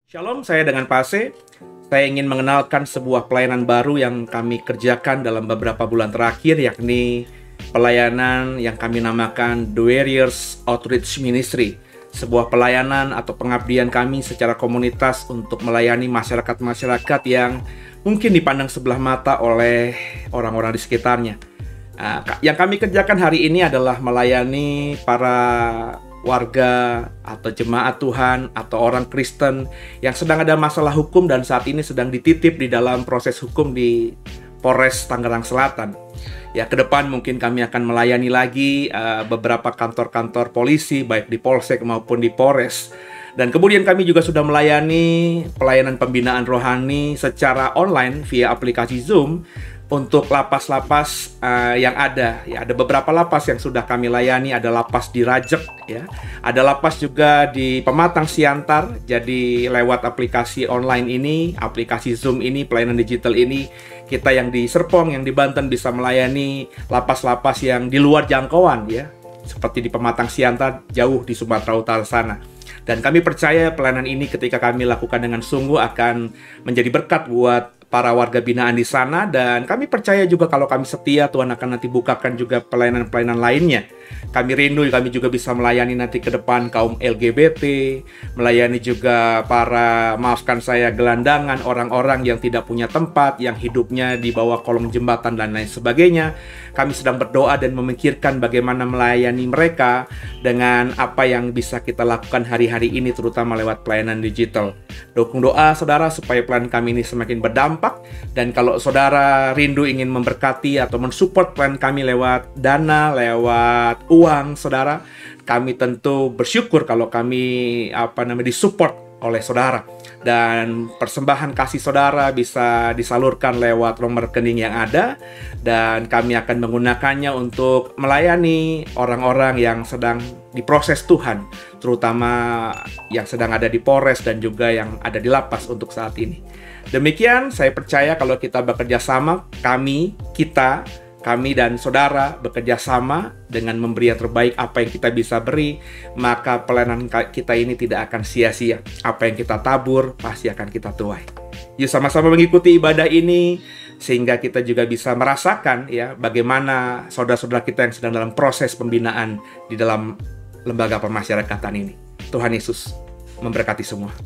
Shalom, saya dengan Pase. Saya ingin mengenalkan sebuah pelayanan baru yang kami kerjakan dalam beberapa bulan terakhir, yakni pelayanan yang kami namakan The Warriors Outreach Ministry. Sebuah pelayanan atau pengabdian kami secara komunitas untuk melayani masyarakat-masyarakat yang mungkin dipandang sebelah mata oleh orang-orang di sekitarnya. Yang kami kerjakan hari ini adalah melayani para warga atau jemaat Tuhan atau orang Kristen yang sedang ada masalah hukum dan saat ini sedang dititip di dalam proses hukum di Polres Tangerang Selatan. Ya, ke depan mungkin kami akan melayani lagi beberapa kantor-kantor polisi baik di Polsek maupun di Polres. Dan kemudian kami juga sudah melayani pelayanan pembinaan rohani secara online via aplikasi Zoom untuk lapas-lapas yang ada. Ya, ada beberapa lapas yang sudah kami layani. Ada lapas di Rajek, ya. Ada lapas juga di Pematang Siantar. Jadi lewat aplikasi online ini, aplikasi Zoom ini, pelayanan digital ini, kita yang di Serpong, yang di Banten bisa melayani lapas-lapas yang di luar jangkauan, ya. Seperti di Pematang Siantar, jauh di Sumatera Utara sana. Dan kami percaya pelayanan ini ketika kami lakukan dengan sungguh akan menjadi berkat buat para warga binaan di sana, dan kami percaya juga kalau kami setia, Tuhan akan nanti bukakan juga pelayanan-pelayanan lainnya. Kami rindu kami juga bisa melayani nanti ke depan kaum LGBT, melayani juga para, maafkan saya, gelandangan, orang-orang yang tidak punya tempat, yang hidupnya di bawah kolong jembatan dan lain sebagainya. Kami sedang berdoa dan memikirkan bagaimana melayani mereka dengan apa yang bisa kita lakukan hari-hari ini, terutama lewat pelayanan digital. Dukung doa saudara supaya pelayanan kami ini semakin berdampak, dan kalau saudara rindu ingin memberkati atau mensupport pelayanan kami lewat dana, lewat uang saudara, kami tentu bersyukur kalau kami disupport oleh saudara, dan persembahan kasih saudara bisa disalurkan lewat nomor rekening yang ada, dan kami akan menggunakannya untuk melayani orang-orang yang sedang diproses Tuhan, terutama yang sedang ada di Polres dan juga yang ada di lapas untuk saat ini. Demikian, saya percaya kalau kita bekerja sama, kami dan saudara bekerja sama dengan memberi yang terbaik apa yang kita bisa beri, maka pelayanan kita ini tidak akan sia-sia. Apa yang kita tabur pasti akan kita tuai. Yuk sama-sama mengikuti ibadah ini sehingga kita juga bisa merasakan ya bagaimana saudara-saudara kita yang sedang dalam proses pembinaan di dalam lembaga pemasyarakatan ini. Tuhan Yesus memberkati semua.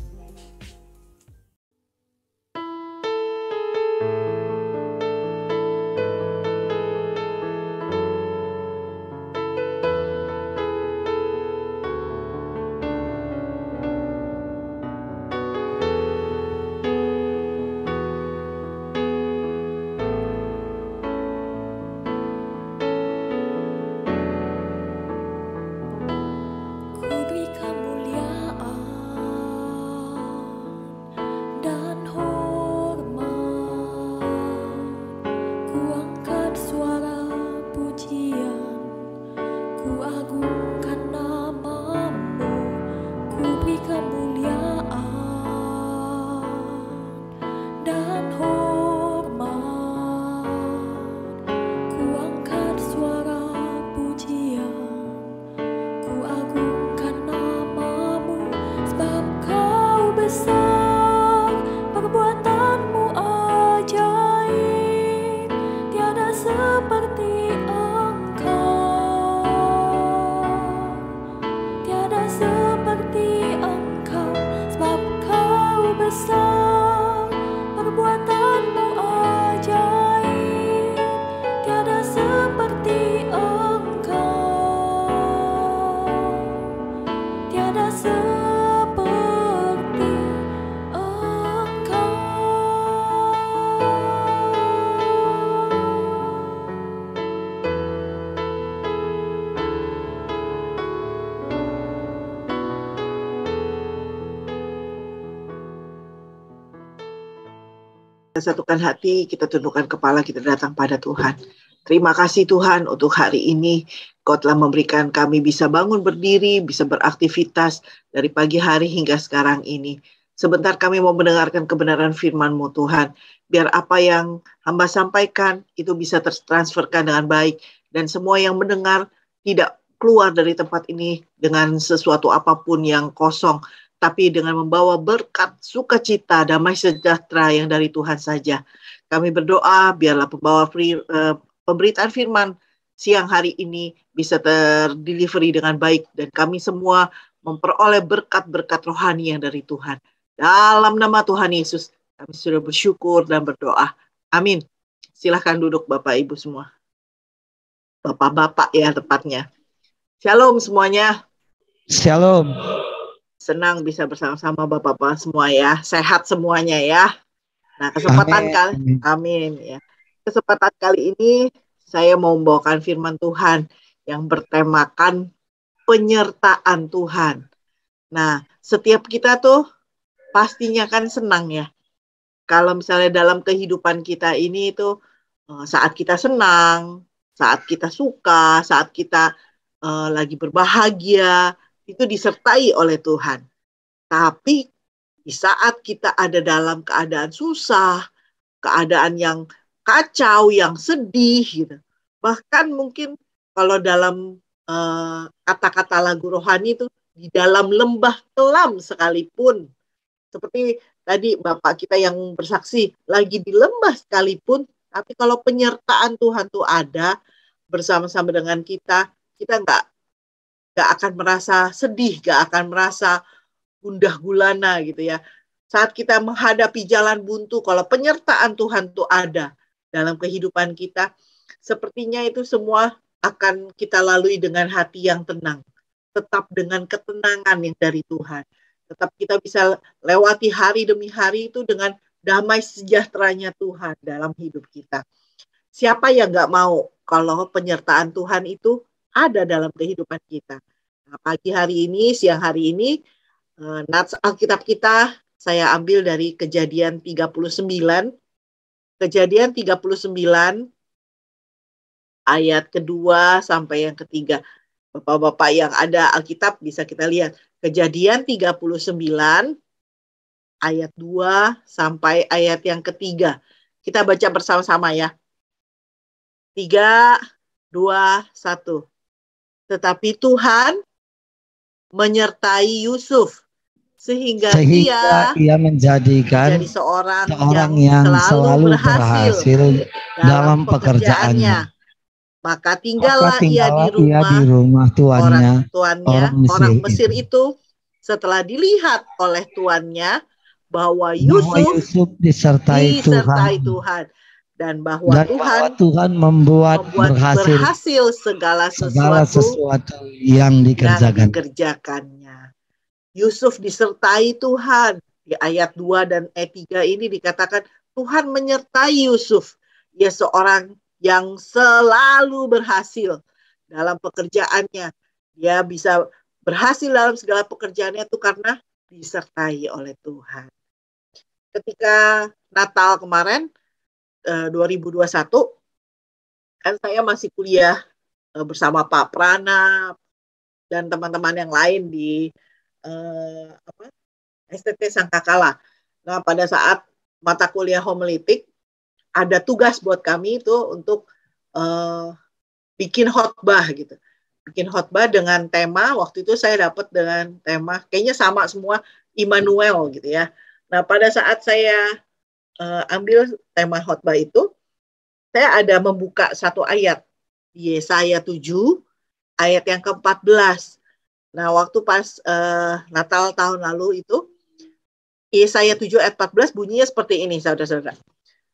satukan hati, kita tundukkan kepala, kita datang pada Tuhan. Terima kasih Tuhan untuk hari ini. Kau telah memberikan kami bisa bangun berdiri, bisa beraktivitas dari pagi hari hingga sekarang ini. Sebentar kami mau mendengarkan kebenaran firman-Mu Tuhan. Biar apa yang hamba sampaikan itu bisa tertransferkan dengan baik. Dan semua yang mendengar tidak keluar dari tempat ini dengan sesuatu apapun yang kosong, tapi dengan membawa berkat, sukacita, damai sejahtera yang dari Tuhan saja. Kami berdoa biarlah pemberitaan firman siang hari ini bisa terdelivery dengan baik dan kami semua memperoleh berkat-berkat rohani yang dari Tuhan. Dalam nama Tuhan Yesus, kami sudah bersyukur dan berdoa. Amin. Silahkan duduk Bapak Ibu semua. Bapak-bapak ya tepatnya. Shalom semuanya. Shalom. Senang bisa bersama-sama Bapak-bapak semua ya. Sehat semuanya ya. Nah, Amin ya. Kesempatan kali ini saya mau membawakan firman Tuhan yang bertemakan penyertaan Tuhan. Nah, setiap kita tuh pastinya kan senang ya. Kalau misalnya dalam kehidupan kita ini itu saat kita senang, saat kita suka, saat kita lagi berbahagia, itu disertai oleh Tuhan. Tapi di saat kita ada dalam keadaan susah, keadaan yang kacau, yang sedih, gitu. Bahkan mungkin kalau dalam kata-kata lagu rohani itu, di dalam lembah kelam sekalipun, seperti tadi Bapak kita yang bersaksi, lagi di lembah sekalipun, tapi kalau penyertaan Tuhan tuh ada bersama-sama dengan kita nggak akan merasa sedih, nggak akan merasa gundah gulana gitu ya. Saat kita menghadapi jalan buntu, kalau penyertaan Tuhan itu ada dalam kehidupan kita, sepertinya itu semua akan kita lalui dengan hati yang tenang. Tetap dengan ketenangan yang dari Tuhan. Tetap kita bisa lewati hari demi hari itu dengan damai sejahteranya Tuhan dalam hidup kita. Siapa yang nggak mau kalau penyertaan Tuhan itu ada dalam kehidupan kita. Nah, pagi hari ini, siang hari ini, nats Alkitab kita saya ambil dari Kejadian 39. Kejadian 39 ayat kedua sampai yang ketiga. Bapak-bapak yang ada Alkitab bisa kita lihat. Kejadian 39 ayat 2 sampai ayat yang ketiga. Kita baca bersama-sama ya. 3, 2, 1. Tetapi Tuhan menyertai Yusuf sehingga ia menjadikan seorang yang selalu berhasil dalam pekerjaannya. Maka tinggallah ia di rumah tuannya, orang Mesir itu, setelah dilihat oleh tuannya bahwa Yusuf disertai Tuhan. Dan bahwa Tuhan membuat berhasil segala sesuatu yang dikerjakannya. Yusuf disertai Tuhan. Di ayat 2 dan ayat 3 ini dikatakan Tuhan menyertai Yusuf. Ia seorang yang selalu berhasil dalam pekerjaannya. Dia bisa berhasil dalam segala pekerjaannya itu karena disertai oleh Tuhan. Ketika Natal kemarin, 2021, kan saya masih kuliah bersama Pak Prana dan teman-teman yang lain di STT Sangkakala. Nah, pada saat mata kuliah homiletik, ada tugas buat kami itu untuk bikin khotbah gitu. Bikin khotbah dengan tema, waktu itu saya dapat dengan tema, kayaknya sama semua, Immanuel gitu ya. Nah, pada saat saya ambil tema khotbah itu, saya ada membuka satu ayat di Yesaya 7 ayat yang ke-14. Nah, waktu pas Natal tahun lalu itu, Yesaya 7 ayat 14 bunyinya seperti ini, saudara-saudara.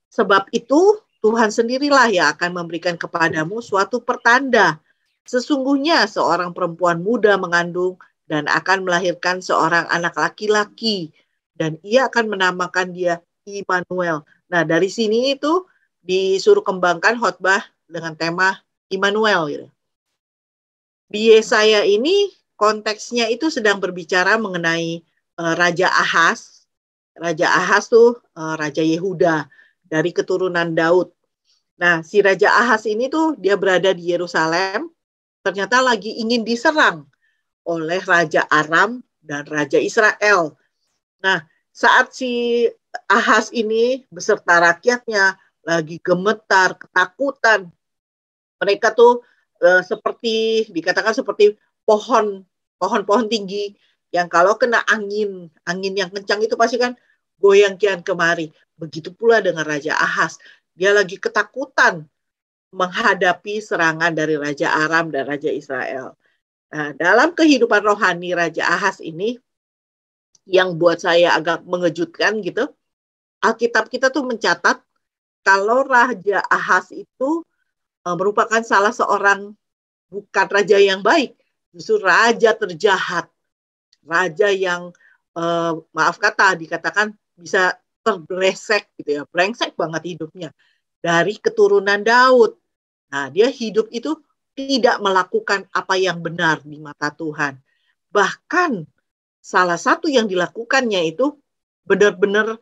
Sebab itu Tuhan sendirilah yang akan memberikan kepadamu suatu pertanda. Sesungguhnya seorang perempuan muda mengandung dan akan melahirkan seorang anak laki-laki. Dan ia akan menamakan dia Immanuel. Nah, dari sini itu disuruh kembangkan khotbah dengan tema Immanuel. Gitu. Di Yesaya ini konteksnya itu sedang berbicara mengenai Raja Ahaz. Raja Ahaz tuh Raja Yehuda. dari keturunan Daud. Nah, si Raja Ahaz ini tuh dia berada di Yerusalem, ternyata lagi ingin diserang oleh Raja Aram dan Raja Israel. Nah, saat si Ahaz ini beserta rakyatnya lagi gemetar, ketakutan, mereka tuh seperti dikatakan seperti pohon-pohon tinggi yang kalau kena angin yang kencang itu pasti kan goyang kian kemari. Begitu pula dengan Raja Ahaz. Dia lagi ketakutan menghadapi serangan dari Raja Aram dan Raja Israel. Nah, dalam kehidupan rohani Raja Ahaz ini, yang buat saya agak mengejutkan gitu, Alkitab kita tuh mencatat kalau Raja Ahaz itu merupakan salah seorang bukan raja yang baik, justru raja terjahat, raja yang maaf kata dikatakan bisa terbrengsek gitu ya, brengsek banget hidupnya dari keturunan Daud. Nah, dia hidup itu tidak melakukan apa yang benar di mata Tuhan. Bahkan salah satu yang dilakukannya itu benar-benar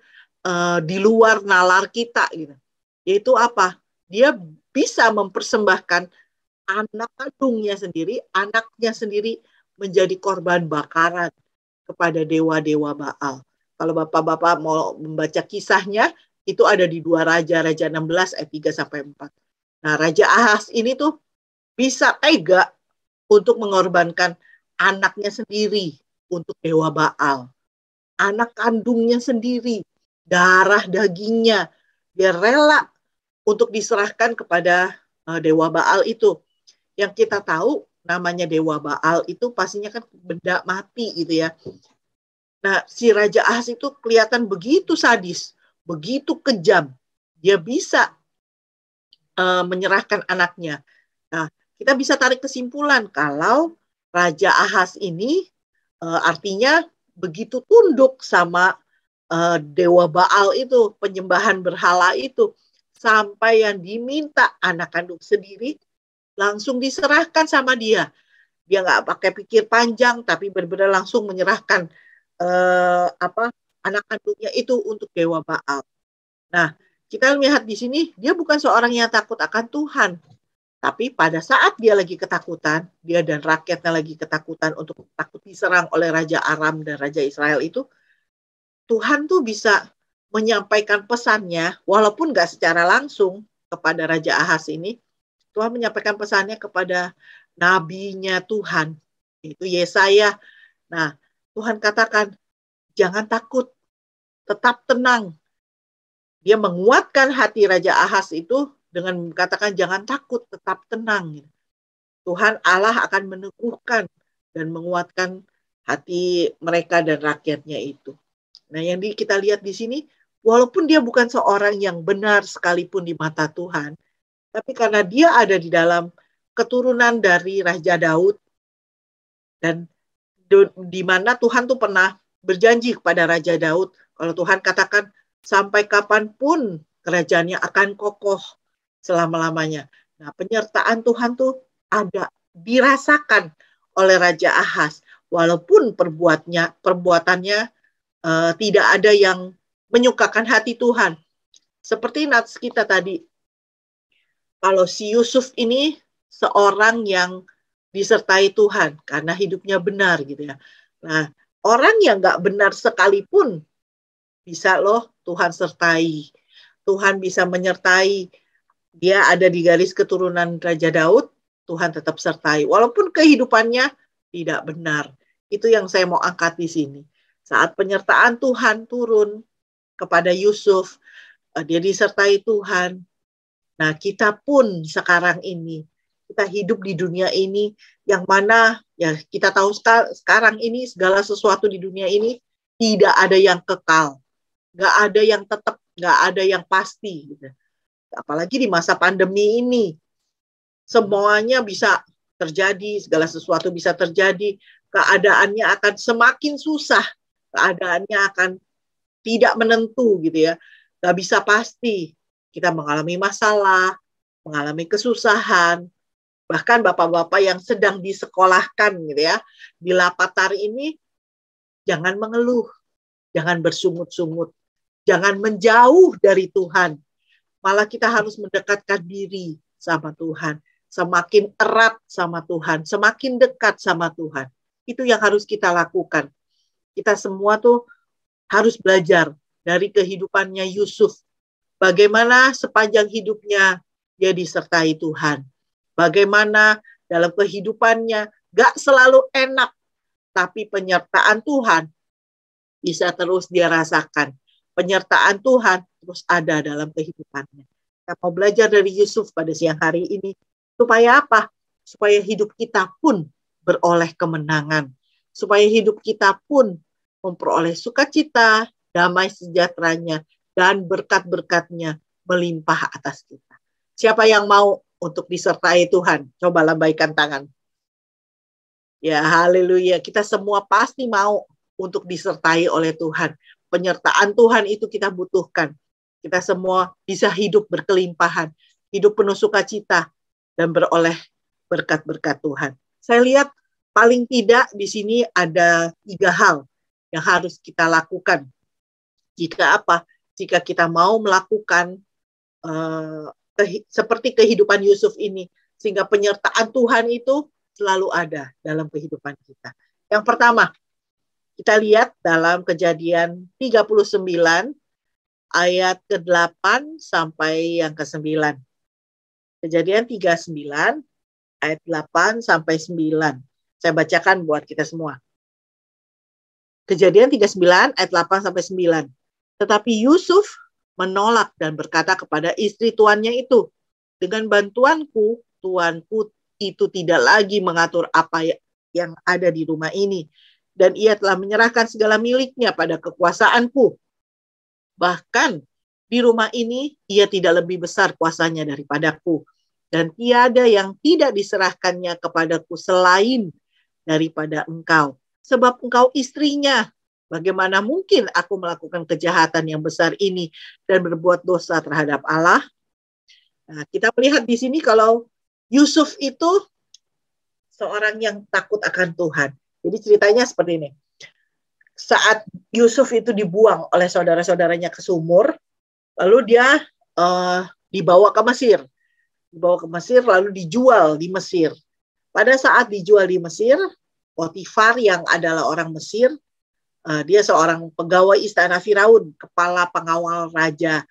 di luar nalar kita gitu. Yaitu apa? Dia bisa mempersembahkan anak kandungnya sendiri, anaknya sendiri menjadi korban bakaran kepada dewa-dewa Baal. Kalau Bapak-Bapak mau membaca kisahnya, itu ada di 2 Raja, Raja 16 ayat 3 sampai 4. Nah, Raja Ahaz ini tuh bisa tega untuk mengorbankan anaknya sendiri untuk dewa Baal. Anak kandungnya sendiri, darah dagingnya, dia rela untuk diserahkan kepada dewa Baal itu. Yang kita tahu namanya dewa Baal itu pastinya kan benda mati gitu ya. Nah, si Raja Ahaz itu kelihatan begitu sadis, begitu kejam. Dia bisa menyerahkan anaknya. Nah, kita bisa tarik kesimpulan kalau Raja Ahaz ini artinya begitu tunduk sama dewa Baal itu, penyembahan berhala itu, sampai yang diminta anak kandung sendiri langsung diserahkan sama dia. Dia nggak pakai pikir panjang, tapi benar-benar langsung menyerahkan anak kandungnya itu untuk dewa Baal. Nah, kita lihat di sini, dia bukan seorang yang takut akan Tuhan. Tapi pada saat dia lagi ketakutan, dia dan rakyatnya lagi ketakutan untuk takut diserang oleh Raja Aram dan Raja Israel itu, Tuhan tuh bisa menyampaikan pesannya, walaupun nggak secara langsung kepada Raja Ahaz ini, Tuhan menyampaikan pesannya kepada nabinya Tuhan, itu Yesaya. Nah, Tuhan katakan, jangan takut, tetap tenang. Dia menguatkan hati Raja Ahaz itu dengan mengatakan jangan takut, tetap tenang. Tuhan Allah akan meneguhkan dan menguatkan hati mereka dan rakyatnya itu. Nah, yang kita lihat di sini, walaupun dia bukan seorang yang benar sekalipun di mata Tuhan, tapi karena dia ada di dalam keturunan dari Raja Daud, dan di mana Tuhan tuh pernah berjanji kepada Raja Daud, kalau Tuhan katakan, sampai kapanpun kerajaannya akan kokoh selama-lamanya. Nah, penyertaan Tuhan tuh ada, dirasakan oleh Raja Ahaz, walaupun perbuatannya tidak ada yang menyukakan hati Tuhan. Seperti nats kita tadi, kalau si Yusuf ini seorang yang disertai Tuhan karena hidupnya benar gitu ya. Nah, orang yang nggak benar sekalipun bisa loh Tuhan sertai. Tuhan bisa menyertai. Dia ada di garis keturunan Raja Daud, Tuhan tetap sertai. Walaupun kehidupannya tidak benar. Itu yang saya mau angkat di sini. Saat penyertaan Tuhan turun kepada Yusuf, dia disertai Tuhan. Nah, kita pun sekarang ini, kita hidup di dunia ini, yang mana ya kita tahu sekarang ini segala sesuatu di dunia ini tidak ada yang kekal. Nggak ada yang tetap, nggak ada yang pasti. Gitu. Apalagi di masa pandemi ini, semuanya bisa terjadi, segala sesuatu bisa terjadi, keadaannya akan semakin susah, keadaannya akan tidak menentu gitu ya, nggak bisa pasti. Kita mengalami masalah, mengalami kesusahan, bahkan bapak-bapak yang sedang disekolahkan gitu ya, di Lapatar ini, jangan mengeluh, jangan bersungut-sungut, jangan menjauh dari Tuhan. malah kita harus mendekatkan diri sama Tuhan, semakin erat sama Tuhan, semakin dekat sama Tuhan. Itu yang harus kita lakukan. Kita semua tuh harus belajar dari kehidupannya Yusuf. Bagaimana sepanjang hidupnya dia disertai Tuhan. Bagaimana dalam kehidupannya gak selalu enak, tapi penyertaan Tuhan bisa terus dia rasakan. Penyertaan Tuhan terus ada dalam kehidupannya. Kita mau belajar dari Yusuf pada siang hari ini. Supaya apa? Supaya hidup kita pun beroleh kemenangan. Supaya hidup kita pun memperoleh sukacita, damai sejahteranya, dan berkat-berkatnya melimpah atas kita. Siapa yang mau untuk disertai Tuhan? Coba lambaikan tangan. Ya, haleluya. Kita semua pasti mau untuk disertai oleh Tuhan. Penyertaan Tuhan itu kita butuhkan. Kita semua bisa hidup berkelimpahan, hidup penuh sukacita, dan beroleh berkat-berkat Tuhan. Saya lihat paling tidak di sini ada 3 hal yang harus kita lakukan. Jika apa? Jika kita mau melakukan seperti kehidupan Yusuf ini, sehingga penyertaan Tuhan itu selalu ada dalam kehidupan kita. Yang pertama, kita lihat dalam Kejadian 39 ayat ke-8 sampai yang ke-9. Kejadian 39 ayat 8 sampai 9. Saya bacakan buat kita semua. Kejadian 39 ayat 8 sampai 9. Tetapi Yusuf menolak dan berkata kepada istri tuannya itu, dengan bantuanku, tuanku itu tidak lagi mengatur apa yang ada di rumah ini. Dan ia telah menyerahkan segala miliknya pada kekuasaanku. Bahkan di rumah ini ia tidak lebih besar kuasanya daripadaku. Dan tiada yang tidak diserahkannya kepadaku selain daripada engkau. Sebab engkau istrinya. Bagaimana mungkin aku melakukan kejahatan yang besar ini dan berbuat dosa terhadap Allah? Nah, kita melihat di sini kalau Yusuf itu seorang yang takut akan Tuhan. Jadi ceritanya seperti ini. Saat Yusuf itu dibuang oleh saudara-saudaranya ke sumur, lalu dia dibawa ke Mesir. Dibawa ke Mesir lalu dijual di Mesir. Pada saat dijual di Mesir, Potifar yang adalah orang Mesir, dia seorang pegawai istana Firaun, kepala pengawal raja.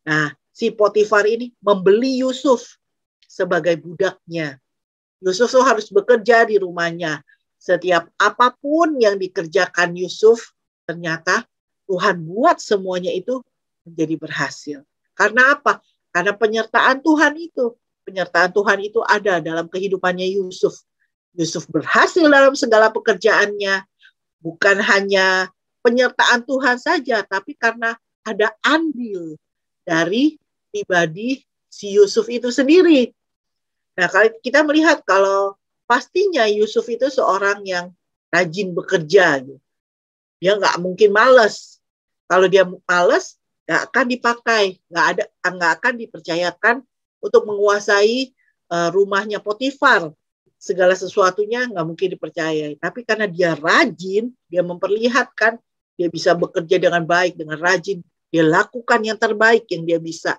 Nah, si Potifar ini membeli Yusuf sebagai budaknya. Yusuf tuh harus bekerja di rumahnya. Setiap apapun yang dikerjakan Yusuf, ternyata Tuhan buat semuanya itu menjadi berhasil. Karena apa? Karena penyertaan Tuhan itu. Penyertaan Tuhan itu ada dalam kehidupannya Yusuf. Yusuf berhasil dalam segala pekerjaannya. Bukan hanya penyertaan Tuhan saja, tapi karena ada andil dari pribadi si Yusuf itu sendiri. Nah, kalau kita melihat kalau pastinya Yusuf itu seorang yang rajin bekerja. Dia nggak mungkin malas. Kalau dia malas, nggak akan dipakai, nggak akan dipercayakan untuk menguasai rumahnya Potifar. Segala sesuatunya nggak mungkin dipercayai. Tapi karena dia rajin, dia memperlihatkan dia bisa bekerja dengan baik, dengan rajin. Dia lakukan yang terbaik yang dia bisa.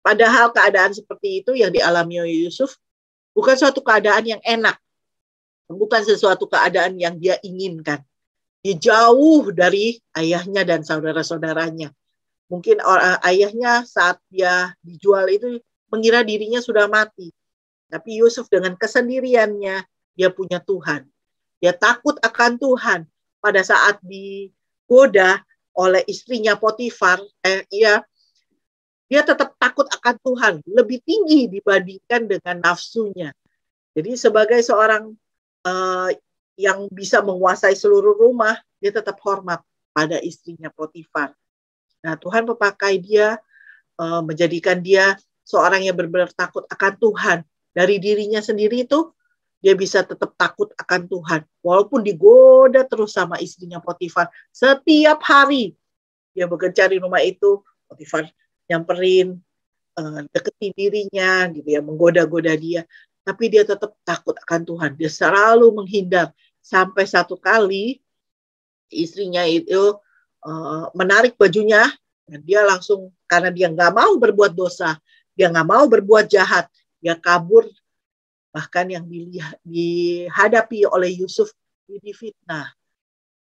Padahal keadaan seperti itu yang dialami Yusuf bukan suatu keadaan yang enak. Bukan sesuatu keadaan yang dia inginkan. Dia jauh dari ayahnya dan saudara-saudaranya. Mungkin ayahnya saat dia dijual itu mengira dirinya sudah mati. Tapi Yusuf dengan kesendiriannya, dia punya Tuhan. Dia takut akan Tuhan. Pada saat digoda oleh istrinya Potifar, dia tetap takut akan Tuhan. Lebih tinggi dibandingkan dengan nafsunya. Jadi sebagai seorang yang bisa menguasai seluruh rumah, dia tetap hormat pada istrinya Potifar. Nah, Tuhan memakai dia, menjadikan dia seorang yang benar-benar takut akan Tuhan. Dari dirinya sendiri itu, dia bisa tetap takut akan Tuhan. Walaupun digoda terus sama istrinya Potifar. Setiap hari dia bekerja di rumah itu, Potifar nyamperin, deketin dirinya, gitu ya, menggoda-goda dia. Tapi dia tetap takut akan Tuhan. Dia selalu menghindar. Sampai satu kali istrinya itu menarik bajunya Dan dia langsung, karena dia nggak mau berbuat dosa, dia nggak mau berbuat jahat, dia kabur. Bahkan yang dihadapi oleh Yusuf, dia difitnah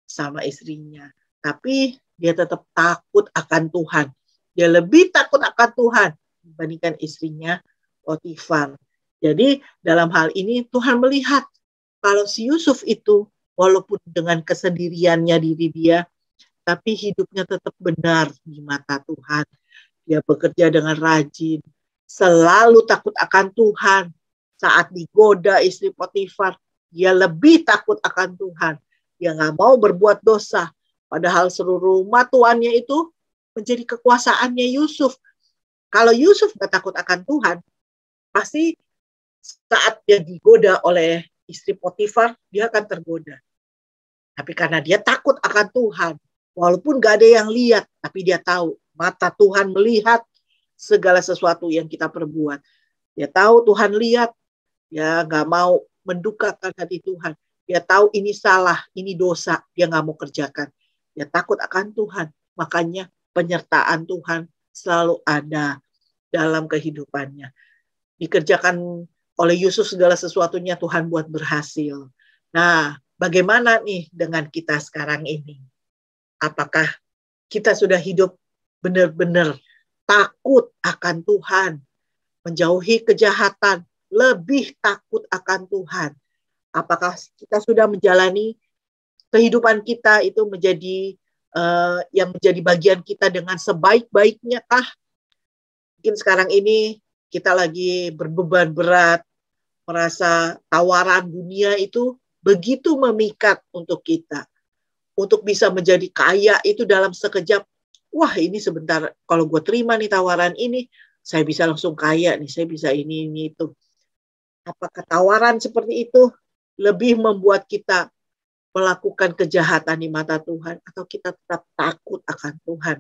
sama istrinya. Tapi dia tetap takut akan Tuhan. Dia lebih takut akan Tuhan dibandingkan istrinya Potifar. Jadi dalam hal ini Tuhan melihat kalau si Yusuf itu walaupun dengan kesendiriannya diri dia, tapi hidupnya tetap benar di mata Tuhan. Dia bekerja dengan rajin, selalu takut akan Tuhan. Saat digoda istri Potifar, dia lebih takut akan Tuhan. Dia nggak mau berbuat dosa. Padahal seluruh rumah tuannya itu menjadi kekuasaannya Yusuf. Kalau Yusuf nggak takut akan Tuhan, pasti saat dia digoda oleh istri Potifar, dia akan tergoda. Tapi karena dia takut akan Tuhan, walaupun gak ada yang lihat, tapi dia tahu mata Tuhan melihat segala sesuatu yang kita perbuat. Dia tahu Tuhan lihat, dia gak mau mendukakan hati Tuhan. Dia tahu ini salah, ini dosa, dia gak mau kerjakan. Dia takut akan Tuhan, makanya penyertaan Tuhan selalu ada dalam kehidupannya. Dikerjakan oleh Yusuf segala sesuatunya Tuhan buat berhasil. Nah, bagaimana nih dengan kita sekarang ini? Apakah kita sudah hidup benar-benar takut akan Tuhan, menjauhi kejahatan, lebih takut akan Tuhan? Apakah kita sudah menjalani kehidupan kita itu menjadi yang menjadi bagian kita dengan sebaik-baiknya kah? Mungkin sekarang ini kita lagi berbeban berat, merasa tawaran dunia itu begitu memikat untuk kita. Untuk bisa menjadi kaya itu dalam sekejap, wah ini sebentar, kalau gue terima nih tawaran ini, saya bisa langsung kaya nih, saya bisa ini itu. Apakah tawaran seperti itu lebih membuat kita melakukan kejahatan di mata Tuhan, atau kita tetap takut akan Tuhan?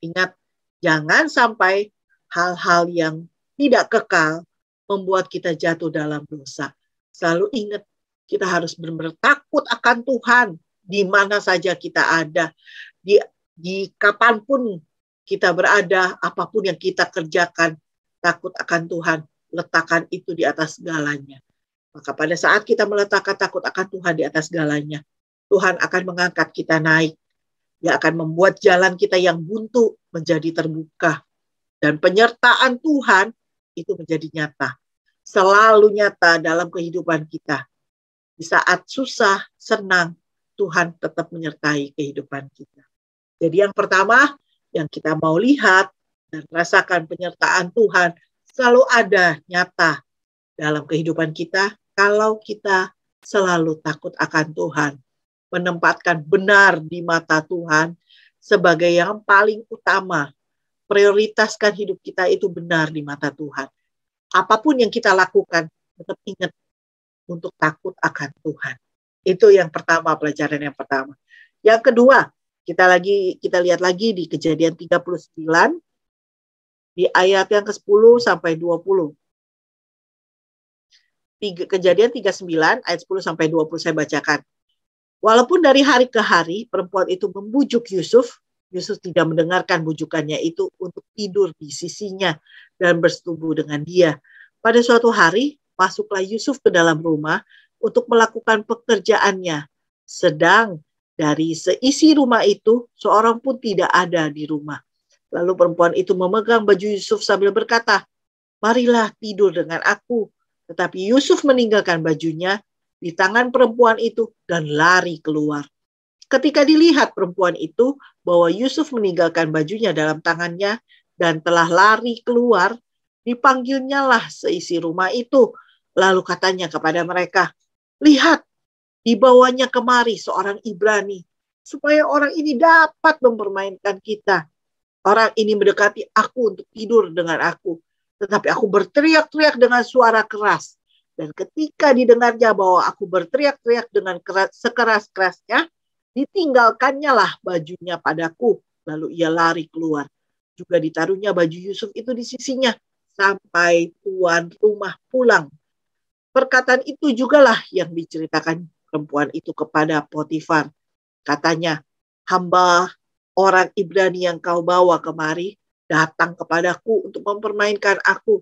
Ingat, jangan sampai hal-hal yang tidak kekal membuat kita jatuh dalam dosa. Selalu ingat, kita harus benar-benar takut akan Tuhan di mana saja kita ada, di kapanpun kita berada, apapun yang kita kerjakan, takut akan Tuhan, letakkan itu di atas segalanya. Maka pada saat kita meletakkan takut akan Tuhan di atas segalanya, Tuhan akan mengangkat kita naik. Dia akan membuat jalan kita yang buntu menjadi terbuka. Dan penyertaan Tuhan itu menjadi nyata. Selalu nyata dalam kehidupan kita. Di saat susah, senang, Tuhan tetap menyertai kehidupan kita. Jadi yang pertama, yang kita mau lihat dan rasakan penyertaan Tuhan selalu ada nyata dalam kehidupan kita kalau kita selalu takut akan Tuhan. Menempatkan benar di mata Tuhan sebagai yang paling utama. Prioritaskan hidup kita itu benar di mata Tuhan. Apapun yang kita lakukan, tetap ingat untuk takut akan Tuhan. Itu yang pertama, pelajaran yang pertama. Yang kedua, kita lihat lagi di Kejadian 39 di ayat yang ke-10 sampai 20. Kejadian 39 ayat 10 sampai 20 saya bacakan. Walaupun dari hari ke hari perempuan itu membujuk Yusuf, Yusuf tidak mendengarkan bujukannya itu untuk tidur di sisinya dan bersetubuh dengan dia. Pada suatu hari, masuklah Yusuf ke dalam rumah untuk melakukan pekerjaannya. Sedang dari seisi rumah itu, seorang pun tidak ada di rumah. Lalu perempuan itu memegang baju Yusuf sambil berkata, "Marilah tidur dengan aku." Tetapi Yusuf meninggalkan bajunya di tangan perempuan itu dan lari keluar. Ketika dilihat perempuan itu bahwa Yusuf meninggalkan bajunya dalam tangannya dan telah lari keluar, dipanggilnya lah seisi rumah itu. Lalu katanya kepada mereka, "Lihat, dibawanya kemari seorang Ibrani, supaya orang ini dapat mempermainkan kita. Orang ini mendekati aku untuk tidur dengan aku, tetapi aku berteriak-teriak dengan suara keras. Dan ketika didengarnya bahwa aku berteriak-teriak dengan sekeras-kerasnya, ditinggalkannya lah bajunya padaku, lalu ia lari keluar. Juga ditaruhnya baju Yusuf itu di sisinya, sampai tuan rumah pulang. Perkataan itu jugalah yang diceritakan perempuan itu kepada Potifar. Katanya, hamba orang Ibrani yang kau bawa kemari datang kepadaku untuk mempermainkan aku.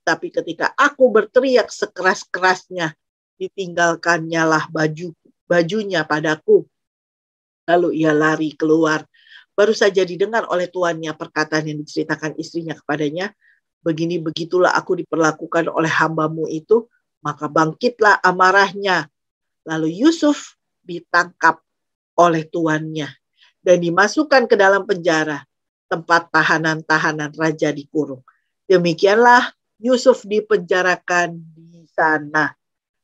Tapi ketika aku berteriak sekeras-kerasnya, ditinggalkannya lah bajunya padaku. Lalu ia lari keluar. Baru saja didengar oleh tuannya perkataan yang diceritakan istrinya kepadanya. Begini-begitulah aku diperlakukan oleh hambamu itu. Maka bangkitlah amarahnya. Lalu Yusuf ditangkap oleh tuannya dan dimasukkan ke dalam penjara, tempat tahanan-tahanan raja dikurung. Demikianlah Yusuf dipenjarakan di sana.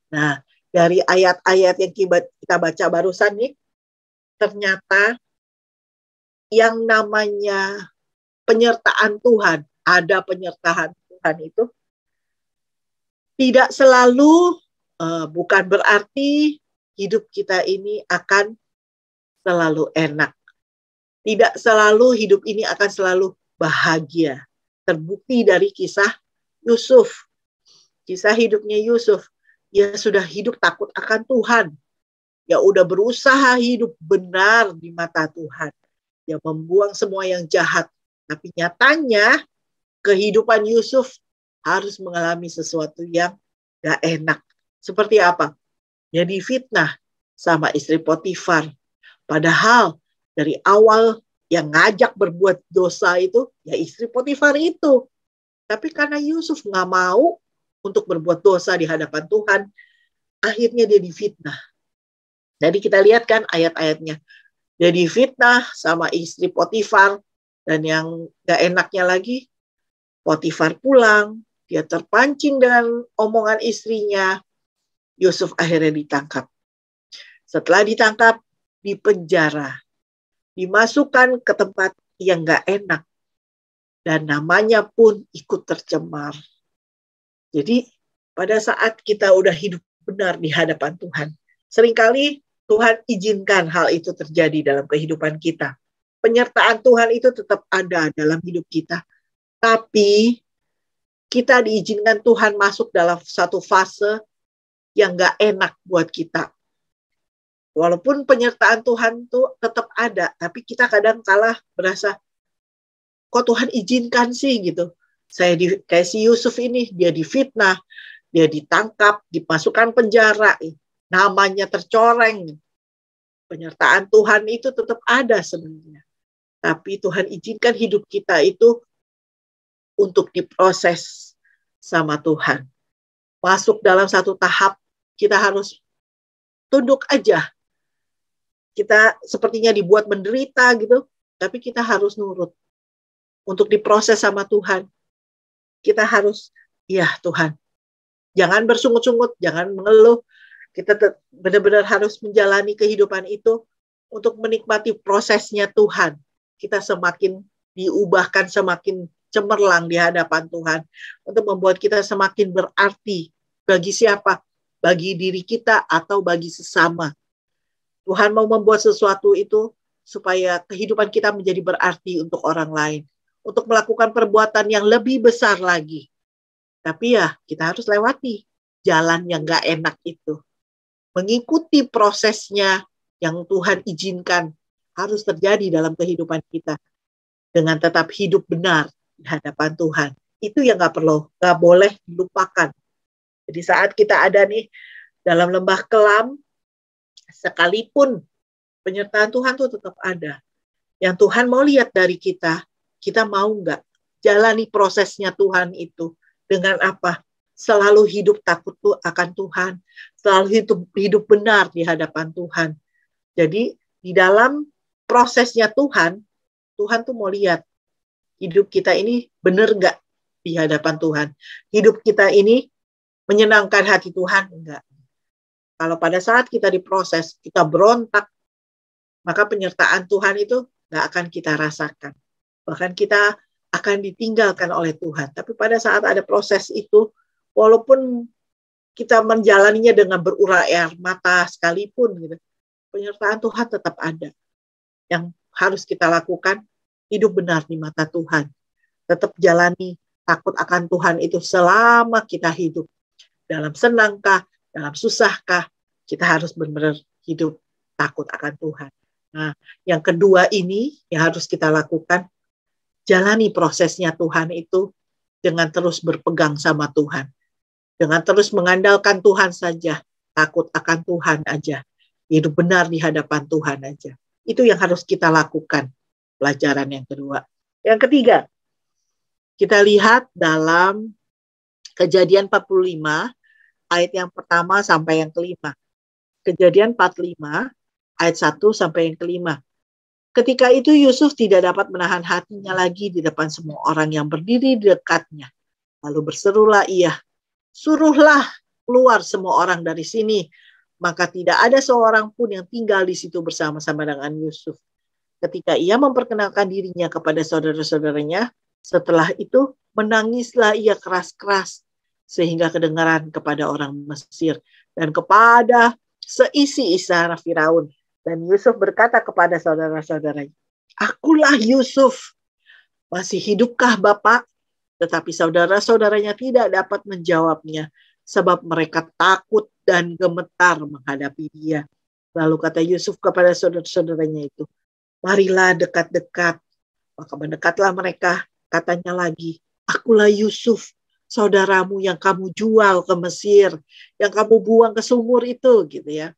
Nah, dari ayat-ayat yang kita baca barusan nih, ternyata yang namanya penyertaan Tuhan, ada penyertaan Tuhan itu tidak selalu, bukan berarti hidup kita ini akan selalu enak. Tidak selalu hidup ini akan selalu bahagia. Terbukti dari kisah Yusuf. Kisah hidupnya Yusuf. Dia sudah hidup takut akan Tuhan. Dia udah berusaha hidup benar di mata Tuhan. Dia membuang semua yang jahat. Tapi nyatanya kehidupan Yusuf harus mengalami sesuatu yang gak enak. Seperti apa? Dia difitnah sama istri Potifar. Padahal dari awal yang ngajak berbuat dosa itu ya istri Potifar itu. Tapi karena Yusuf gak mau untuk berbuat dosa di hadapan Tuhan, akhirnya dia difitnah. Jadi kita lihat kan ayat-ayatnya. Dia difitnah sama istri Potifar, dan yang gak enaknya lagi, Potifar pulang, dia terpancing dengan omongan istrinya, Yusuf akhirnya ditangkap. Setelah ditangkap, dipenjara, dimasukkan ke tempat yang gak enak, dan namanya pun ikut tercemar. Jadi pada saat kita udah hidup benar di hadapan Tuhan, seringkali Tuhan izinkan hal itu terjadi dalam kehidupan kita. Penyertaan Tuhan itu tetap ada dalam hidup kita. Tapi kita diizinkan Tuhan masuk dalam satu fase yang gak enak buat kita. Walaupun penyertaan Tuhan itu tetap ada, tapi kita kadang kalah berasa, kok Tuhan izinkan sih gitu. Kayak si Yusuf ini, dia difitnah, dia ditangkap, dimasukkan penjara, namanya tercoreng. Penyertaan Tuhan itu tetap ada sebenarnya. Tapi Tuhan izinkan hidup kita itu untuk diproses sama Tuhan. Masuk dalam satu tahap, kita harus tunduk aja. Kita sepertinya dibuat menderita gitu, tapi kita harus nurut. Untuk diproses sama Tuhan. Kita harus, ya Tuhan, jangan bersungut-sungut, jangan mengeluh. Kita benar-benar harus menjalani kehidupan itu untuk menikmati prosesnya Tuhan. Kita semakin diubahkan, semakin cemerlang di hadapan Tuhan. Untuk membuat kita semakin berarti. Bagi siapa? Bagi diri kita atau bagi sesama. Tuhan mau membuat sesuatu itu supaya kehidupan kita menjadi berarti untuk orang lain. Untuk melakukan perbuatan yang lebih besar lagi. Tapi ya kita harus lewati jalan yang gak enak itu. Mengikuti prosesnya yang Tuhan izinkan harus terjadi dalam kehidupan kita. Dengan tetap hidup benar di hadapan Tuhan. Itu yang gak boleh dilupakan. Jadi saat kita ada nih dalam lembah kelam, sekalipun penyertaan Tuhan itu tetap ada. Yang Tuhan mau lihat dari kita mau nggak jalani prosesnya Tuhan itu dengan apa? Selalu hidup takut akan Tuhan, selalu hidup benar di hadapan Tuhan. Jadi di dalam prosesnya Tuhan tuh mau lihat hidup kita ini benar nggak di hadapan Tuhan. Hidup kita ini menyenangkan hati Tuhan enggak. Kalau pada saat kita diproses, kita berontak, maka penyertaan Tuhan itu nggak akan kita rasakan. Bahkan kita akan ditinggalkan oleh Tuhan. Tapi pada saat ada proses itu, walaupun kita menjalaninya dengan berurai air mata sekalipun, gitu, penyertaan Tuhan tetap ada. Yang harus kita lakukan, hidup benar di mata Tuhan. Tetap jalani takut akan Tuhan itu selama kita hidup. Dalam senangkah, dalam susahkah, kita harus benar-benar hidup takut akan Tuhan. Nah, yang kedua ini yang harus kita lakukan, jalani prosesnya Tuhan itu dengan terus berpegang sama Tuhan. Dengan terus mengandalkan Tuhan saja, takut akan Tuhan aja, hidup benar di hadapan Tuhan aja. Itu yang harus kita lakukan, pelajaran yang kedua. Yang ketiga, kita lihat dalam Kejadian 45, ayat yang pertama sampai yang kelima. Kejadian 45, ayat 1 sampai yang kelima. Ketika itu Yusuf tidak dapat menahan hatinya lagi di depan semua orang yang berdiri di dekatnya. Lalu berserulah ia, suruhlah keluar semua orang dari sini. Maka tidak ada seorang pun yang tinggal di situ bersama-sama dengan Yusuf. Ketika ia memperkenalkan dirinya kepada saudara-saudaranya, setelah itu menangislah ia keras-keras sehingga kedengaran kepada orang Mesir dan kepada seisi istana Firaun. Dan Yusuf berkata kepada saudara-saudaranya, akulah Yusuf, masih hidupkah Bapak? Tetapi saudara-saudaranya tidak dapat menjawabnya, sebab mereka takut dan gemetar menghadapi dia. Lalu kata Yusuf kepada saudara-saudaranya itu, marilah dekat-dekat. Maka mendekatlah mereka, katanya lagi, akulah Yusuf, saudaramu yang kamu jual ke Mesir, yang kamu buang ke sumur itu, gitu ya.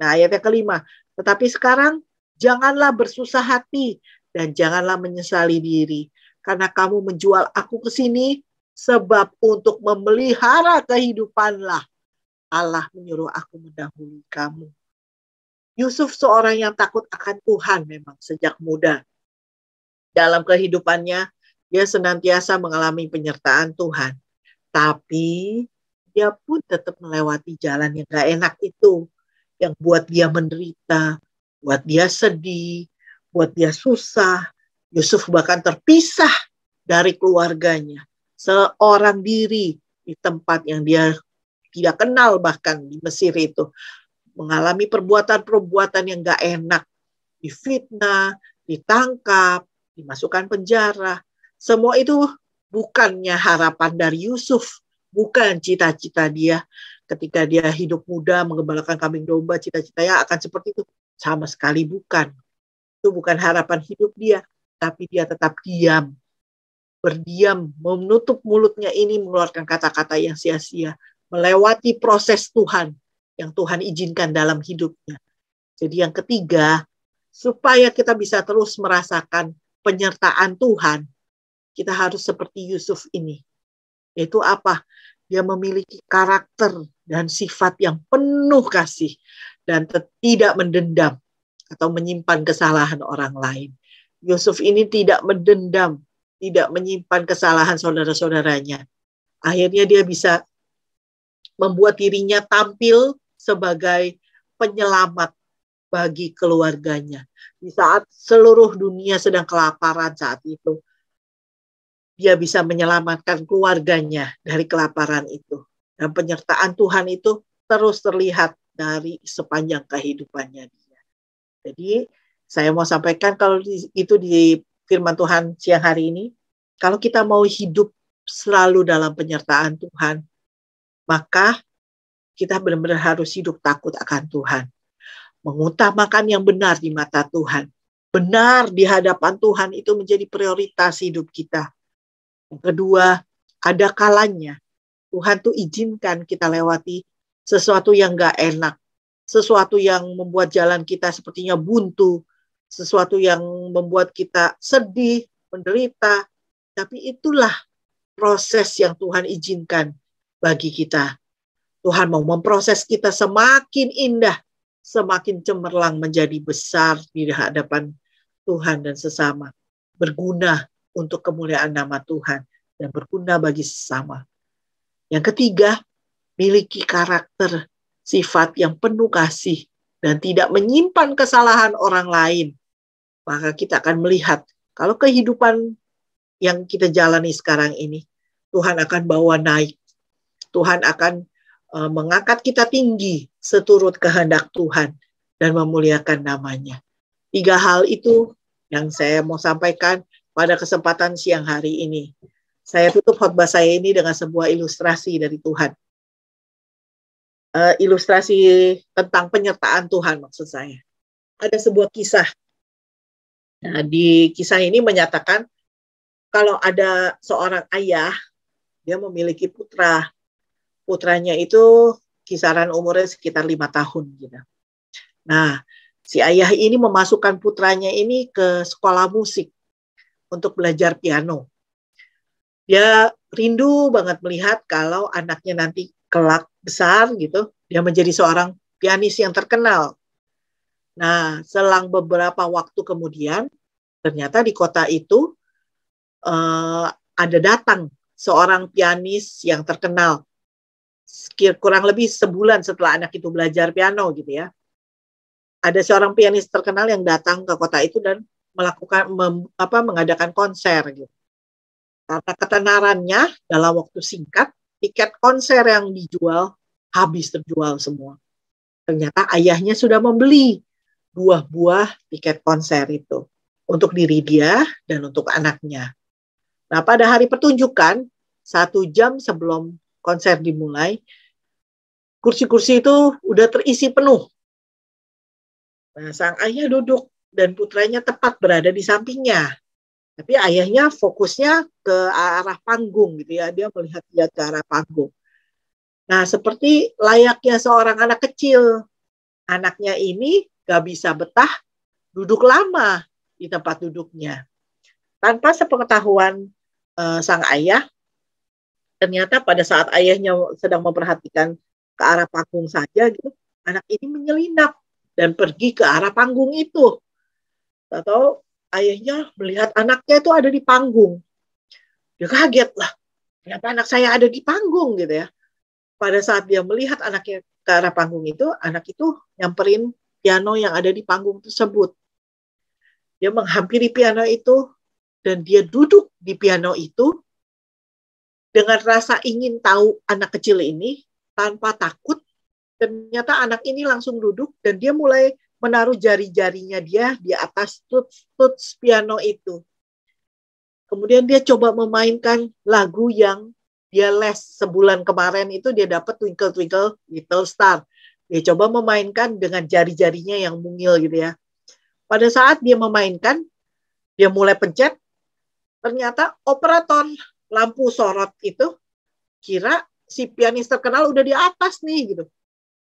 Nah, ayat yang kelima, tetapi sekarang janganlah bersusah hati dan janganlah menyesali diri, karena kamu menjual aku ke sini, sebab untuk memelihara kehidupanlah Allah menyuruh aku mendahului kamu. Yusuf seorang yang takut akan Tuhan memang sejak muda. Dalam kehidupannya, dia senantiasa mengalami penyertaan Tuhan. Tapi dia pun tetap melewati jalan yang gak enak itu. Yang buat dia menderita, buat dia sedih, buat dia susah. Yusuf bahkan terpisah dari keluarganya. Seorang diri di tempat yang dia tidak kenal bahkan di Mesir itu. Mengalami perbuatan-perbuatan yang gak enak. Difitnah, ditangkap, dimasukkan penjara. Semua itu bukannya harapan dari Yusuf, bukan cita-cita dia ketika dia hidup muda menggembalakan kambing domba, cita-citanya akan seperti itu. Sama sekali bukan. Itu bukan harapan hidup dia, tapi dia tetap diam. Berdiam, menutup mulutnya ini mengeluarkan kata-kata yang sia-sia, melewati proses Tuhan yang Tuhan izinkan dalam hidupnya. Jadi yang ketiga, supaya kita bisa terus merasakan penyertaan Tuhan, kita harus seperti Yusuf ini. Yaitu apa? Dia memiliki karakter dan sifat yang penuh kasih dan tidak mendendam atau menyimpan kesalahan orang lain. Yusuf ini tidak mendendam, tidak menyimpan kesalahan saudara-saudaranya. Akhirnya dia bisa membuat dirinya tampil sebagai penyelamat bagi keluarganya. Di saat seluruh dunia sedang kelaparan saat itu, dia bisa menyelamatkan keluarganya dari kelaparan itu. Dan penyertaan Tuhan itu terus terlihat dari sepanjang kehidupannya dia. Jadi saya mau sampaikan kalau itu di firman Tuhan siang hari ini, kalau kita mau hidup selalu dalam penyertaan Tuhan, maka kita benar-benar harus hidup takut akan Tuhan. Mengutamakan yang benar di mata Tuhan. Benar di hadapan Tuhan itu menjadi prioritas hidup kita. Yang kedua, ada kalanya Tuhan tuh izinkan kita lewati sesuatu yang gak enak, sesuatu yang membuat jalan kita sepertinya buntu, sesuatu yang membuat kita sedih, menderita. Tapi itulah proses yang Tuhan izinkan bagi kita. Tuhan mau memproses kita semakin indah, semakin cemerlang menjadi besar di hadapan Tuhan dan sesama. Berguna untuk kemuliaan nama Tuhan dan berguna bagi sesama. Yang ketiga, miliki karakter, sifat yang penuh kasih dan tidak menyimpan kesalahan orang lain. Maka kita akan melihat kalau kehidupan yang kita jalani sekarang ini, Tuhan akan bawa naik. Tuhan akan mengangkat kita tinggi seturut kehendak Tuhan dan memuliakan namanya. 3 hal itu yang saya mau sampaikan pada kesempatan siang hari ini. Saya tutup khotbah saya ini dengan sebuah ilustrasi dari Tuhan. Ilustrasi tentang penyertaan Tuhan maksud saya. ada sebuah kisah. Nah, di kisah ini menyatakan kalau ada seorang ayah, dia memiliki putra. Putranya itu kisaran umurnya sekitar 5 tahun. Gitu. Nah, si ayah ini memasukkan putranya ini ke sekolah musik untuk belajar piano. Dia rindu banget melihat kalau anaknya nanti kelak besar gitu, dia menjadi seorang pianis yang terkenal. Nah, selang beberapa waktu kemudian, ternyata di kota itu ada datang seorang pianis yang terkenal. Kurang lebih sebulan setelah anak itu belajar piano gitu ya. Ada seorang pianis terkenal yang datang ke kota itu dan mengadakan konser gitu. Karena ketenarannya dalam waktu singkat, tiket konser yang dijual habis terjual semua. Ternyata ayahnya sudah membeli 2 buah tiket konser itu untuk diri dia dan untuk anaknya. Nah, pada hari pertunjukan, 1 jam sebelum konser dimulai, kursi-kursi itu udah terisi penuh. Nah, sang ayah duduk dan putranya tepat berada di sampingnya. Tapi ayahnya fokusnya ke arah panggung gitu ya, dia melihat dia ke arah panggung. Nah, seperti layaknya seorang anak kecil, anaknya ini gak bisa betah duduk lama di tempat duduknya. Tanpa sepengetahuan sang ayah, ternyata pada saat ayahnya sedang memperhatikan ke arah panggung saja gitu, anak ini menyelinap dan pergi ke arah panggung itu. Atau ayahnya melihat anaknya itu ada di panggung. Dia kaget lah, kenapa anak saya ada di panggung gitu ya. Pada saat dia melihat anaknya ke arah panggung itu, anak itu nyamperin piano yang ada di panggung tersebut. Dia menghampiri piano itu dan dia duduk di piano itu dengan rasa ingin tahu anak kecil ini tanpa takut. Ternyata anak ini langsung duduk dan dia mulai menaruh jari-jarinya dia di atas tuts piano itu. Kemudian dia coba memainkan lagu yang dia les sebulan kemarin itu, dia dapat Twinkle Twinkle Little Star. Dia coba memainkan dengan jari-jarinya yang mungil gitu ya. Pada saat dia memainkan, dia mulai pencet, ternyata operator lampu sorot itu kira si pianis terkenal udah di atas nih gitu.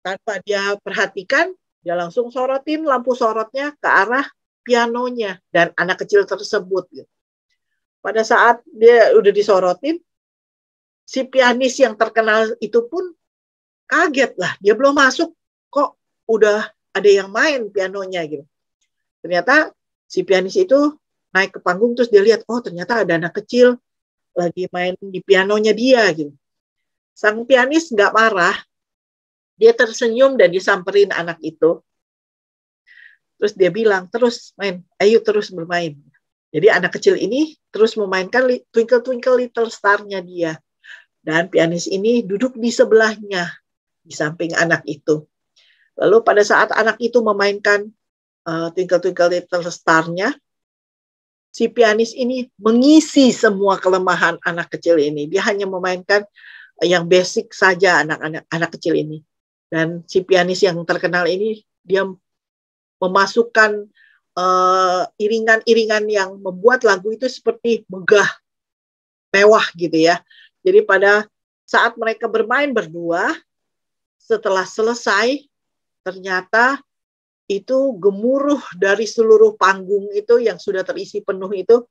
Tanpa dia perhatikan, dia langsung sorotin lampu sorotnya ke arah pianonya dan anak kecil tersebut. Gitu. Pada saat dia udah disorotin, si pianis yang terkenal itu pun kaget lah. Dia belum masuk, kok udah ada yang main pianonya gitu. Ternyata si pianis itu naik ke panggung terus dia lihat, oh ternyata ada anak kecil lagi main di pianonya dia gitu. Sang pianis nggak marah, dia tersenyum dan disamperin anak itu. Terus dia bilang, terus main, ayo terus bermain. Jadi anak kecil ini terus memainkan Twinkle Twinkle Little Star-nya dia. Dan pianis ini duduk di sebelahnya, di samping anak itu. Lalu pada saat anak itu memainkan Twinkle Twinkle Little Star-nya, si pianis ini mengisi semua kelemahan anak kecil ini. Dia hanya memainkan yang basic saja anak kecil ini. Dan si pianis yang terkenal ini, dia memasukkan iringan-iringan yang membuat lagu itu seperti megah, mewah gitu ya. Jadi pada saat mereka bermain berdua, setelah selesai, ternyata itu gemuruh dari seluruh panggung itu yang sudah terisi penuh itu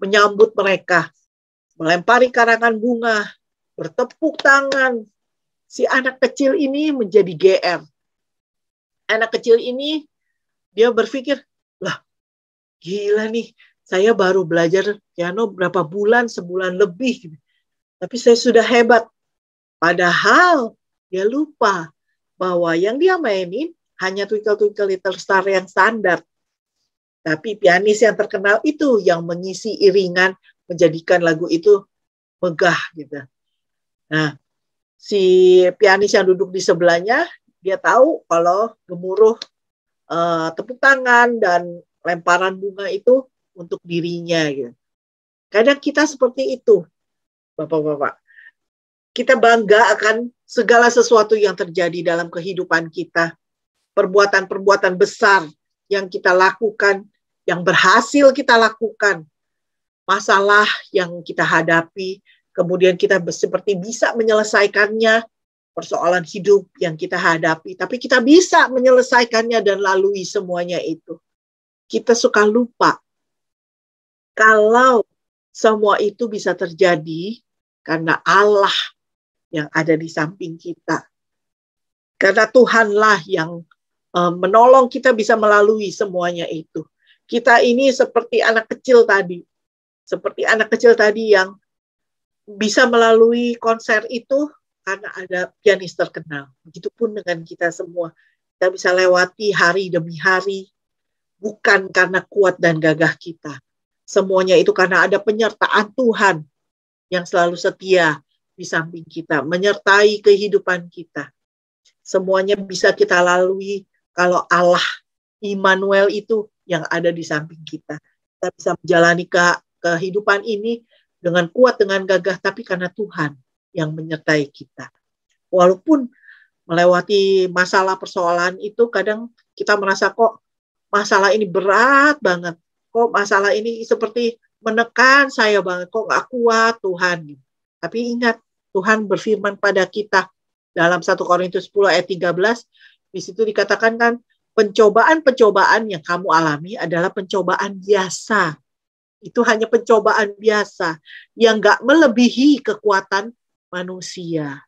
menyambut mereka. Melempari karangan bunga, bertepuk tangan. Si anak kecil ini menjadi GR. Anak kecil ini, dia berpikir, lah gila nih, saya baru belajar piano berapa bulan, sebulan lebih. Tapi saya sudah hebat. Padahal dia lupa bahwa yang dia mainin hanya Twinkle Twinkle Little Star yang standar. Tapi pianis yang terkenal itu yang mengisi iringan, menjadikan lagu itu megah gitu. Nah, si pianis yang duduk di sebelahnya, dia tahu kalau gemuruh tepuk tangan dan lemparan bunga itu untuk dirinya. Gitu. Kadang kita seperti itu, Bapak-bapak. Kita bangga akan segala sesuatu yang terjadi dalam kehidupan kita. Perbuatan-perbuatan besar yang kita lakukan, yang berhasil kita lakukan, masalah yang kita hadapi, kemudian kita seperti bisa menyelesaikannya, persoalan hidup yang kita hadapi, tapi kita bisa menyelesaikannya dan lalui semuanya itu. Kita suka lupa kalau semua itu bisa terjadi karena Allah yang ada di samping kita. Karena Tuhanlah yang menolong kita bisa melalui semuanya itu. Kita ini seperti anak kecil tadi. Seperti anak kecil tadi yang bisa melalui konser itu karena ada pianis terkenal. Begitupun dengan kita semua. Kita bisa lewati hari demi hari. Bukan karena kuat dan gagah kita. Semuanya itu karena ada penyertaan Tuhan yang selalu setia di samping kita. Menyertai kehidupan kita. Semuanya bisa kita lalui kalau Allah Immanuel itu yang ada di samping kita. Kita bisa menjalani kehidupan ini dengan kuat, dengan gagah, tapi karena Tuhan yang menyertai kita. Walaupun melewati masalah persoalan itu, kadang kita merasa kok masalah ini berat banget. Kok masalah ini seperti menekan saya banget. Kok gak kuat Tuhan. Tapi ingat, Tuhan berfirman pada kita dalam 1 Korintus 10 ayat 13, di situ dikatakan kan, pencobaan-pencobaan yang kamu alami adalah pencobaan biasa. Itu hanya pencobaan biasa yang gak melebihi kekuatan manusia.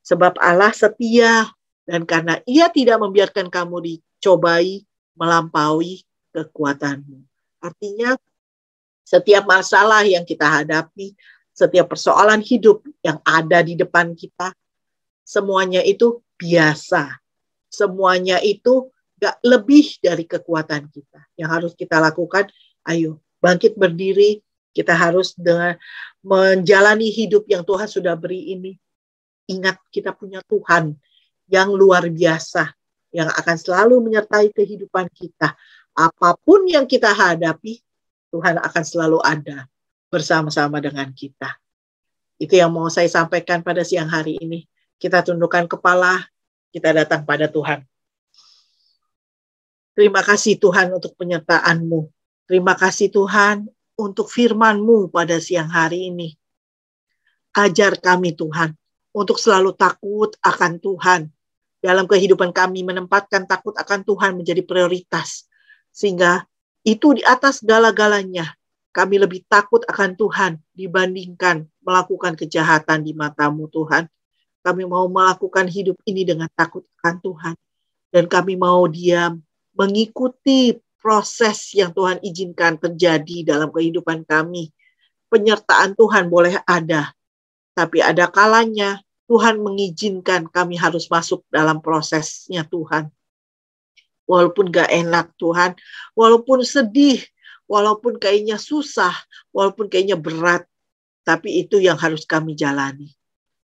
Sebab Allah setia dan karena Ia tidak membiarkan kamu dicobai melampaui kekuatanmu. Artinya setiap masalah yang kita hadapi, setiap persoalan hidup yang ada di depan kita, semuanya itu biasa. Semuanya itu gak lebih dari kekuatan kita. Yang harus kita lakukan, ayo bangkit berdiri. Kita harus dengan menjalani hidup yang Tuhan sudah beri ini. Ingat kita punya Tuhan yang luar biasa. Yang akan selalu menyertai kehidupan kita. Apapun yang kita hadapi, Tuhan akan selalu ada bersama-sama dengan kita. Itu yang mau saya sampaikan pada siang hari ini. Kita tundukkan kepala, kita datang pada Tuhan. Terima kasih Tuhan untuk penyertaan-Mu. Terima kasih Tuhan untuk firman-Mu pada siang hari ini. Ajar kami Tuhan untuk selalu takut akan Tuhan. Dalam kehidupan kami menempatkan takut akan Tuhan menjadi prioritas. Sehingga itu di atas segala-galanya. Kami lebih takut akan Tuhan dibandingkan melakukan kejahatan di mata-Mu Tuhan. Kami mau melakukan hidup ini dengan takut akan Tuhan. Dan kami mau diam, mengikuti proses yang Tuhan izinkan terjadi dalam kehidupan kami. Penyertaan Tuhan boleh ada. Tapi ada kalanya Tuhan mengizinkan kami harus masuk dalam prosesnya Tuhan. Walaupun gak enak Tuhan, walaupun sedih, walaupun kayaknya susah, walaupun kayaknya berat. Tapi itu yang harus kami jalani.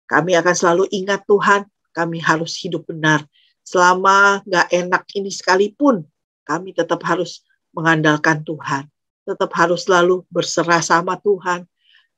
Kami akan selalu ingat Tuhan, kami harus hidup benar. Selama gak enak ini sekalipun, kami tetap harus mengandalkan Tuhan. Tetap harus selalu berserah sama Tuhan.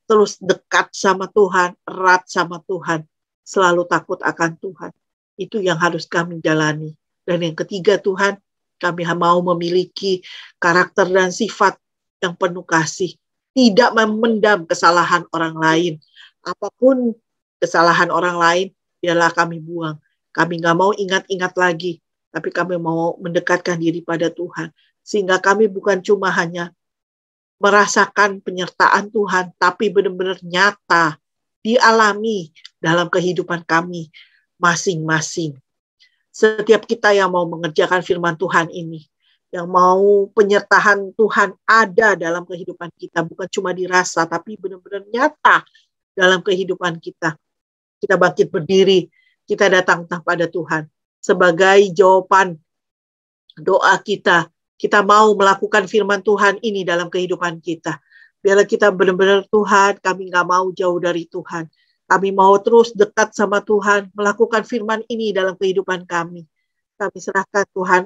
Terus dekat sama Tuhan, erat sama Tuhan. Selalu takut akan Tuhan. Itu yang harus kami jalani. Dan yang ketiga Tuhan, kami mau memiliki karakter dan sifat yang penuh kasih. Tidak memendam kesalahan orang lain. Apapun kesalahan orang lain, biarlah kami buang. Kami gak mau ingat-ingat lagi, tapi kami mau mendekatkan diri pada Tuhan. Sehingga kami bukan cuma hanya merasakan penyertaan Tuhan, tapi benar-benar nyata, dialami dalam kehidupan kami masing-masing. Setiap kita yang mau mengerjakan firman Tuhan ini, yang mau penyertaan Tuhan ada dalam kehidupan kita, bukan cuma dirasa, tapi benar-benar nyata dalam kehidupan kita. Kita bangkit berdiri, kita datang pada Tuhan. Sebagai jawaban doa kita, kita mau melakukan firman Tuhan ini dalam kehidupan kita. Biarlah kita benar-benar Tuhan, kami gak mau jauh dari Tuhan. Kami mau terus dekat sama Tuhan, melakukan firman ini dalam kehidupan kami. Kami serahkan Tuhan,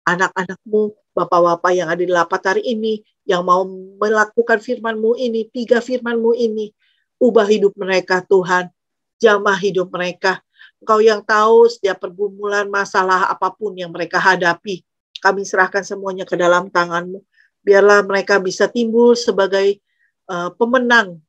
anak-anak-Mu, bapak-bapak yang ada di lapat hari ini, yang mau melakukan firman-Mu ini, 3 firman-Mu ini, ubah hidup mereka Tuhan, jamah hidup mereka. Engkau yang tahu setiap pergumulan masalah apapun yang mereka hadapi. kami serahkan semuanya ke dalam tangan-Mu. Biarlah mereka bisa timbul sebagai pemenang,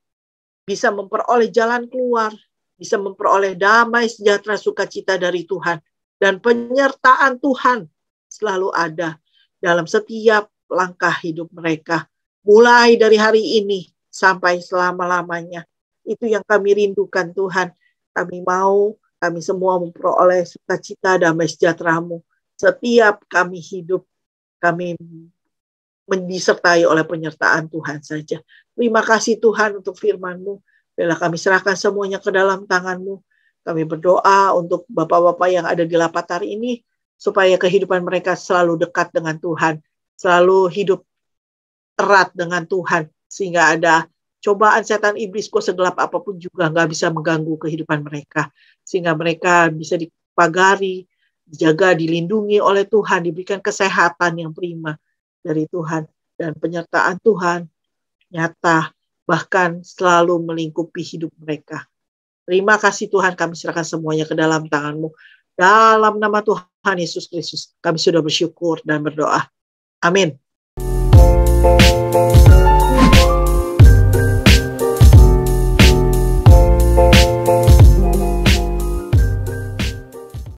bisa memperoleh jalan keluar, bisa memperoleh damai, sejahtera, sukacita dari Tuhan. Dan penyertaan Tuhan selalu ada dalam setiap langkah hidup mereka. Mulai dari hari ini sampai selama-lamanya. Itu yang kami rindukan Tuhan. Kami mau, kami semua memperoleh sukacita, damai, sejahtera-Mu. Setiap kami hidup, kami disertai oleh penyertaan Tuhan saja. Terima kasih Tuhan untuk firman-Mu. Bila kami serahkan semuanya ke dalam tangan-Mu. Kami berdoa untuk bapak-bapak yang ada di Lapatar ini, supaya kehidupan mereka selalu dekat dengan Tuhan, selalu hidup erat dengan Tuhan, sehingga ada cobaan setan iblis kok segelap apapun juga nggak bisa mengganggu kehidupan mereka, sehingga mereka bisa dipagari, dijaga, dilindungi oleh Tuhan, diberikan kesehatan yang prima dari Tuhan, dan penyertaan Tuhan nyata, bahkan selalu melingkupi hidup mereka. Terima kasih Tuhan, kami serahkan semuanya ke dalam tangan-Mu. Dalam nama Tuhan Yesus Kristus, kami sudah bersyukur dan berdoa. Amin.